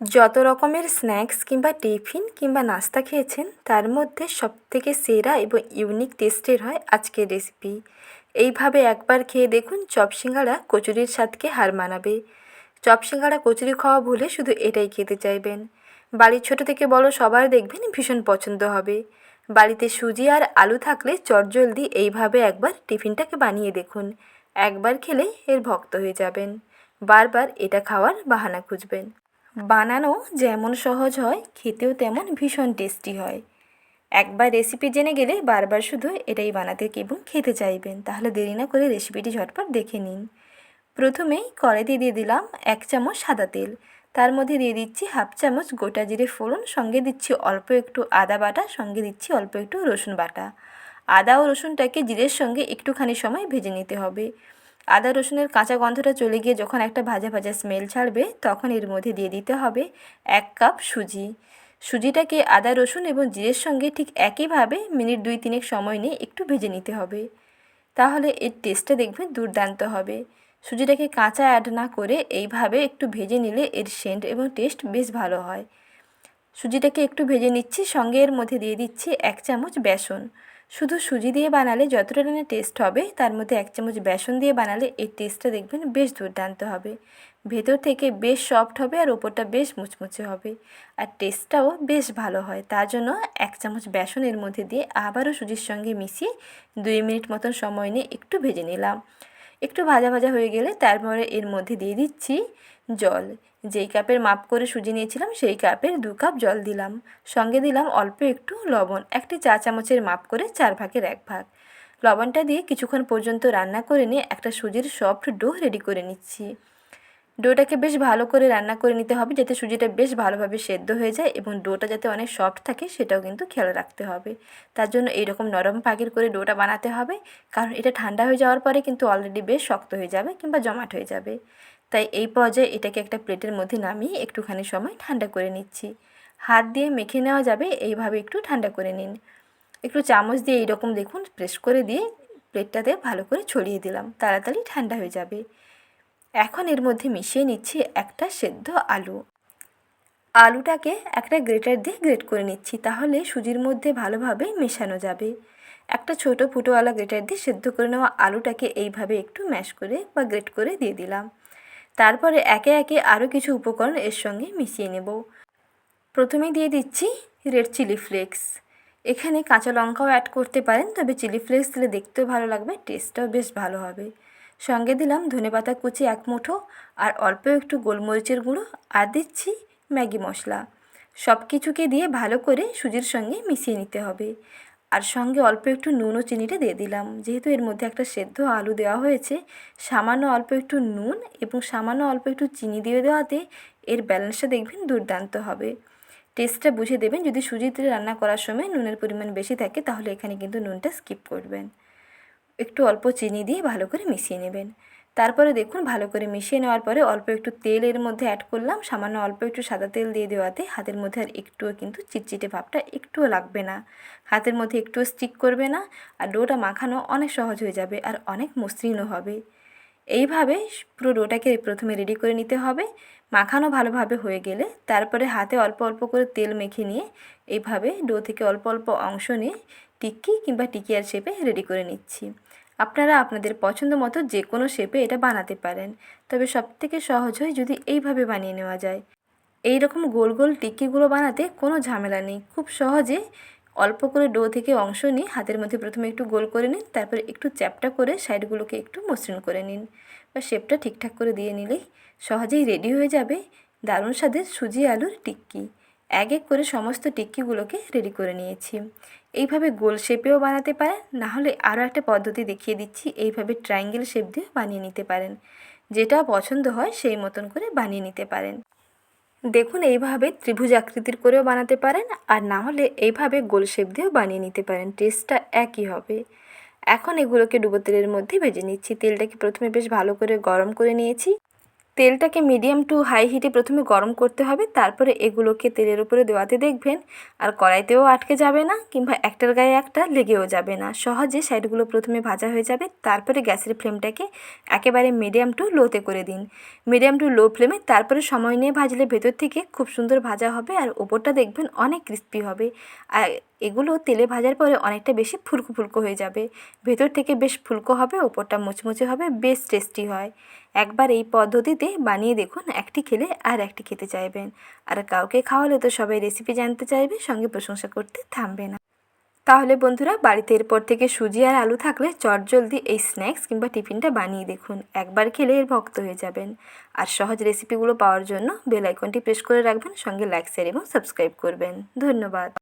যত রকমের স্ন্যাক্স কিংবা টিফিন কিংবা নাস্তা খেয়েছেন তার মধ্যে সবথেকে সেরা এবং ইউনিক টেস্টের হয় আজকের রেসিপি। এইভাবে একবার খেয়ে দেখুন, চপ সিঙ্গাড়া কচুরির স্বাদকে হার মানাবে। চপ সিঙ্গাড়া কচুরি খাওয়া ভুলে শুধু এটাই খেতে চাইবেন। বাড়ির ছোট থেকে বড় সবার দেখবেন ভীষণ পছন্দ হবে। বাড়িতে সুজি আর আলু থাকলে চটজলদি এইভাবে একবার টিফিনটাকে বানিয়ে দেখুন। একবার খেলে এর ভক্ত হয়ে যাবেন, বারবার এটা খাওয়ার বাহানা খুঁজবেন। বানানো যেমন সহজ হয়, খেতেও তেমন ভীষণ টেস্টি হয়। একবার রেসিপি জেনে গেলে বারবার শুধু এটাই বানাতে এবং খেতে চাইবেন। তাহলে দেরি না করে রেসিপিটি ঝটপট দেখে নিন। প্রথমেই কড়াইতে দিয়ে দিলাম 1 চামচ সাদা তেল। তার মধ্যে দিয়ে দিচ্ছি 1/2 চামচ গোটা জিরে ফোড়ন, সঙ্গে দিচ্ছি অল্প একটু আদা বাটা, সঙ্গে দিচ্ছি অল্প একটু রসুন বাটা। আদা ও রসুনটাকে জিরের সঙ্গে একটুখানি সময় ভেজে নিতে হবে। আদা রসুনের কাঁচা গন্ধটা চলে গিয়ে যখন একটা ভাজা ভাজা স্মেল ছাড়বে, তখন এর মধ্যে দিয়ে দিতে হবে 1 কাপ সুজি। সুজিটাকে আদা রসুন এবং জিরের সঙ্গে ঠিক একইভাবে মিনিট 2-3 সময় নিয়ে একটু ভেজে নিতে হবে। তাহলে এর টেস্টটা দেখবেন দুর্দান্ত হবে। সুজিটাকে কাঁচা অ্যাড না করে এইভাবে একটু ভেজে নিলে এর সেন্ট এবং টেস্ট বেশ ভালো হয়। সুজিটাকে একটু ভেজে নিচ্ছি, সঙ্গে এর মধ্যে দিয়ে দিচ্ছি 1 চামচ বেসন। শুধু সুজি দিয়ে বানালে যতটা না টেস্ট হবে, তার মধ্যে 1 চামচ বেসন দিয়ে বানালে এর টেস্টটা দেখবেন বেশ দুর্দান্ত হবে। ভেতর থেকে বেশ সফট হবে আর ওপরটা বেশ মুচমুচে হবে, আর টেস্টটাও বেশ ভালো হয়। তার জন্য 1 চামচ বেসন এর মধ্যে দিয়ে আবারও সুজির সঙ্গে মিশিয়ে 2 মিনিট মতন সময় নিয়ে একটু ভেজে নিলাম। একটু ভাজা ভাজা হয়ে গেলে তারপরে এর মধ্যে দিয়ে দিচ্ছি জল। যেই কাপের মাপ করে সুজি নিয়েছিলাম সেই কাপের 2 কাপ জল দিলাম। সঙ্গে দিলাম অল্প একটু লবণ, 1 চা চামচের মাপ করে 4 ভাগের 1 ভাগ। লবণটা দিয়ে কিছুক্ষণ পর্যন্ত রান্না করে নিয়ে একটা সুজির সফট ডো রেডি করে নিচ্ছি। ডোটাকে বেশ ভালো করে রান্না করে নিতে হবে, যাতে সুজিটা বেশ ভালোভাবে সেদ্ধ হয়ে যায় এবং ডোটা যাতে অনেক সফট থাকে সেটাও কিন্তু খেয়াল রাখতে হবে। তার জন্য এইরকম নরম পাগের করে ডোটা বানাতে হবে, কারণ এটা ঠান্ডা হয়ে যাওয়ার পরে কিন্তু অলরেডি বেশ শক্ত হয়ে যাবে কিংবা জমাট হয়ে যাবে। তাই এই পর্যায়ে এটাকে একটা প্লেটের মধ্যে নামিয়ে একটুখানি সময় ঠান্ডা করে নিচ্ছি। হাত দিয়ে মেখে নেওয়া যাবে, এইভাবে একটু ঠান্ডা করে নিন। একটু চামচ দিয়ে এইরকম দেখুন প্রেস করে দিয়ে প্লেটটাতে ভালো করে ছড়িয়ে দিলাম, তাড়াতাড়ি ঠান্ডা হয়ে যাবে। এখন এর মধ্যে মিশিয়ে নিচ্ছি একটা সেদ্ধ আলু। আলুটাকে একটা গ্রেটার দিয়ে গ্রেট করে নিচ্ছি, তাহলে সুজির মধ্যে ভালোভাবে মেশানো যাবে। একটা ছোট ফুটোওয়ালা গ্রেটার দিয়ে সেদ্ধ করে নেওয়া আলুটাকে এইভাবে একটু ম্যাশ করে বা গ্রেট করে দিয়ে দিলাম। তারপরে একে একে আরও কিছু উপকরণ এর সঙ্গে মিশিয়ে নেব। প্রথমে দিয়ে দিচ্ছি রেড চিলি ফ্লেক্স। এখানে কাঁচা লঙ্কাও অ্যাড করতে পারেন, তবে চিলি ফ্লেক্স দিলে দেখতেও ভালো লাগবে, টেস্টটাও বেশ ভালো হবে। সঙ্গে দিলাম ধনেপাতা কুচি 1 মুঠো আর অল্প একটু গোলমরিচের গুঁড়ো, আর দিচ্ছি ম্যাগি মশলা। সব কিছুকে দিয়ে ভালো করে সুজির সঙ্গে মিশিয়ে নিতে হবে। আর সঙ্গে অল্প একটু নুন ও চিনিটা দিয়ে দিলাম। যেহেতু এর মধ্যে একটা সেদ্ধ আলু দেওয়া হয়েছে, সামান্য অল্প একটু নুন এবং সামান্য অল্প একটু চিনি দিয়ে দেওয়াতে এর ব্যালেন্সটা দেখবেন দুর্দান্ত হবে। টেস্টটা বুঝে দেবেন। যদি সুজিতে রান্না করার সময় নুনের পরিমাণ বেশি থাকে, তাহলে এখানে কিন্তু নুনটা স্কিপ করবেন। একটু অল্প চিনি দিয়ে ভালো করে মিশিয়ে নেবেন। তারপরে দেখুন ভালো করে মিশিয়ে নেওয়ার পরে অল্প একটু তেল এর মধ্যে অ্যাড করলাম। সামান্য অল্প একটু সাদা তেল দিয়ে দেওয়াতে হাতের মধ্যে আর একটুও কিন্তু চিটচিটে ভাবটা একটুও লাগবে না, হাতের মধ্যে একটুও স্টিক করবে না, আর ডোটা মাখানো অনেক সহজ হয়ে যাবে আর অনেক মসৃণও হবে। এইভাবে পুরো ডোটাকে প্রথমে রেডি করে নিতে হবে। মাখানো ভালোভাবে হয়ে গেলে তারপরে হাতে অল্প অল্প করে তেল মেখে নিয়ে এইভাবে ডো থেকে অল্প অল্প অংশ নিয়ে টিক্কি কিংবা টিকিয়ার শেপে রেডি করে নিচ্ছি। আপনারা আপনাদের পছন্দ মতো যে কোনো শেপে এটা বানাতে পারেন, তবে সবথেকে সহজ হয় যদি এইভাবে বানিয়ে নেওয়া যায়। এই রকম গোল গোল টিক্কিগুলো বানাতে কোনো ঝামেলা নেই, খুব সহজে অল্প করে ডো থেকে অংশ নিয়ে হাতের মধ্যে প্রথমে একটু গোল করে নিন, তারপরে একটু চ্যাপ্টা করে সাইডগুলোকে একটু মসৃণ করে নিন বা শেপটা ঠিকঠাক করে দিয়ে নিলেই সহজেই রেডি হয়ে যাবে দারুণ স্বাদের সুজি আলুর টিক্কি। এক এক করে সমস্ত টিক্কিগুলোকে রেডি করে নিয়েছি। এইভাবে গোল শেপেও বানাতে পারেন, না হলে আরও একটা পদ্ধতি দেখিয়ে দিচ্ছি, এইভাবে ট্রায়াঙ্গেল শেপ দিয়ে বানিয়ে নিতে পারেন। যেটা পছন্দ হয় সেই মতন করে বানিয়ে নিতে পারেন। দেখুন এইভাবে ত্রিভুজ আকৃতির করেও বানাতে পারেন, আর না হলে এইভাবে গোল শেপ দিয়েও বানিয়ে নিতে পারেন, টেস্টটা একই হবে। এখন এগুলোকে ডুবো তেলের মধ্যে ভেজে নিচ্ছি। তেলটাকে প্রথমে বেশ ভালো করে গরম করে নিয়েছি। তেলটাকে মিডিয়াম টু হাই হিটে প্রথমে গরম করতে হবে, তারপরে এগুলোকে তেলের উপরে দেওয়াতে দেখবেন আর কড়াইতেও আটকে যাবে না কিংবা একটার গায়ে একটা লেগেও যাবে না, সহজে সাইডগুলো প্রথমে ভাজা হয়ে যাবে। তারপরে গ্যাসের ফ্লেমটাকে একেবারে মিডিয়াম টু লোতে করে দিন, মিডিয়াম টু লো ফ্লেমে। তারপরে সময় নিয়ে ভাজলে ভেতর থেকে খুব সুন্দর ভাজা হবে আর ওপরটা দেখবেন অনেক ক্রিস্পি হবে। আর এগুলো তেলে ভাজার পরে অনেকটা বেশি ফুলকো ফুলকো হয়ে যাবে, ভেতর থেকে বেশ ফুলকো হবে, ওপরটা মুচমুচে হবে, বেশ টেস্টি হয়। একবার এই পদ্ধতিতে বানিয়ে দেখুন, একটি খেলে আর একটি খেতে চাইবেন। আর কাউকে খাওয়ালে তো সবাই রেসিপি জানতে চাইবে, সঙ্গে প্রশংসা করতে থামবে না। তাহলে বন্ধুরা, বাড়িতে এরপর থেকে সুজি আর আলু থাকলে চটজলদি এই স্ন্যাক্স কিংবা টিফিনটা বানিয়ে দেখুন, একবার খেলে এর ভক্ত হয়ে যাবেন। আর সহজ রেসিপিগুলো পাওয়ার জন্য বেল আইকনটি প্রেস করে রাখবেন, সঙ্গে লাইক শেয়ার এবং সাবস্ক্রাইব করবেন। ধন্যবাদ।